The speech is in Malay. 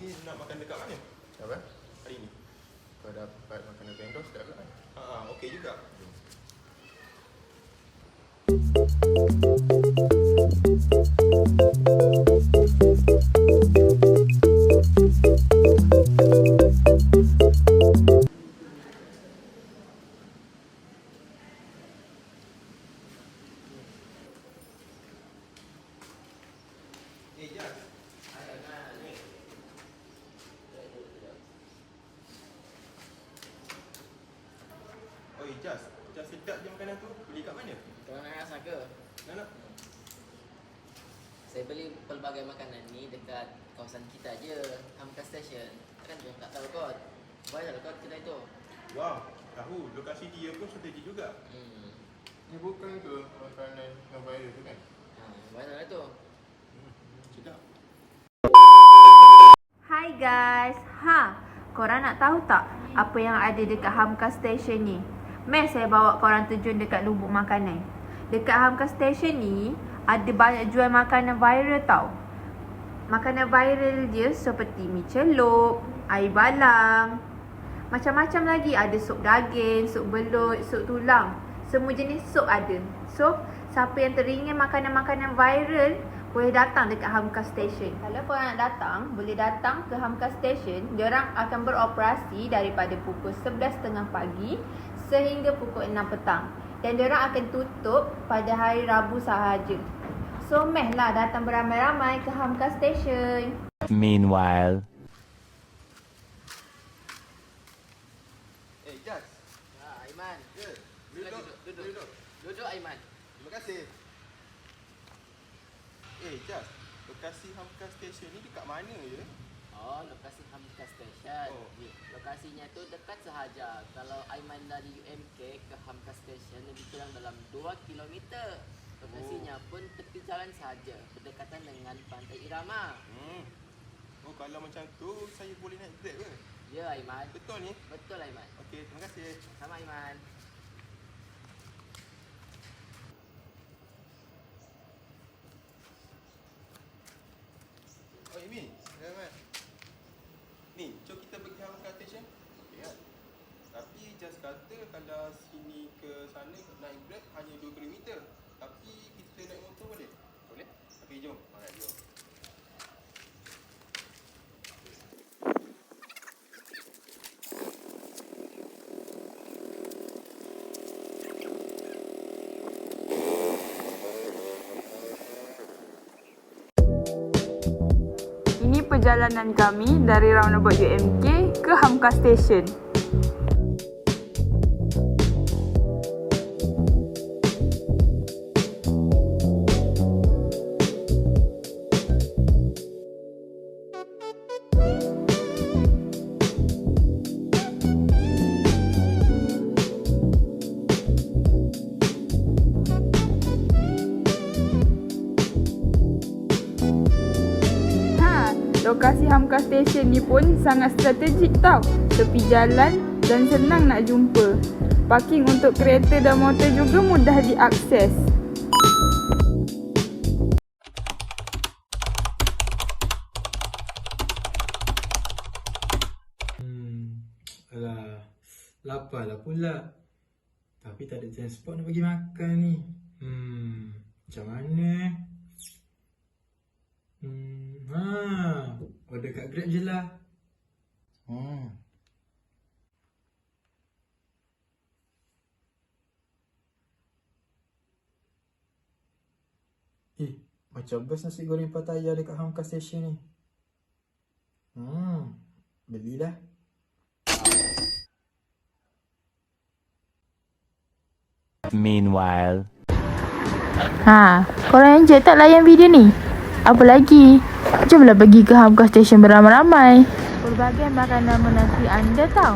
ni nak makan dekat mana? Apa? Hari ni? Kau dapat makanan Pringles kat kan? Okey juga. Jas. Oi Jas, Jas sedap je makanan tu. Beli kat mana? Korang nak rasa ke? Nak. Saya beli pelbagai makanan ni dekat kawasan kita je, Hamka Station. Kan tu tak tahu kot. Viral kot kedai tu. Wow, tahu lokasi dia pun strategi juga. Ni bukan ke makanan yang viral tu kan? Viral lah tu. Sedap. Hai guys. Korang nak tahu tak apa yang ada dekat Hamka Station ni? Mari saya bawa korang terjun dekat lubuk makanan. Dekat Hamka Station ni ada banyak jual makanan viral tau. Makanan viral dia seperti mi celup, air balang, macam-macam lagi. Ada sup daging, sup belut, sup tulang. Semua jenis sup ada. So, siapa yang teringin makanan-makanan viral boleh datang dekat Hamka Station. Kalau korang nak datang, boleh datang ke Hamka Station. Diorang akan beroperasi daripada pukul 11.30 pagi sehingga pukul 6 petang. Dan diorang akan tutup pada hari Rabu sahaja. So, mehlah datang beramai-ramai ke Hamka Station. Meanwhile. Jas. Aiman. Ya. Duduk. Duduk Aiman. Terima kasih. Jas, lokasi Hamka Station ni dekat mana je? Oh, lokasi Hamka Station. Oh. Lokasinya tu dekat sahaja. Kalau Aiman dari UMK ke Hamka Station lebih kurang dalam 2 km. Lokasinya pun tepi jalan sahaja, berdekatan dengan Pantai Irama. Oh, kalau macam tu saya boleh naik Grab ke? Ya Aiman. Betul ni? Betul Aiman. Okey, terima kasih. Sama Aiman. Oh, Imi. Ya, Man. Ni, jom kita pergi Hamka Station. Ya. Tapi Jas kata kalau sini ke sana naik Grab hanya 2 km. Tapi kita naik motor boleh? Boleh? Okey, jom. Alright, jom. Ini perjalanan kami dari Roundabout UMK ke Hamka Station. Lokasi Hamka Station ni pun sangat strategik tau. Tepi jalan dan senang nak jumpa. Parking untuk kereta dan motor juga mudah diakses. Alah, laparlah pula. Tapi tak ada transport nak pergi makan ni. Macam mana? Order kat Grab je lah. Macam best nasi goreng Pattaya dekat Hamka Station ni. Belilah. Meanwhile. Korang enjoy tak layan video ni? Apa lagi? Jomlah pergi ke Hamka Station beramai-ramai. Pelbagai makanan menanti anda tau.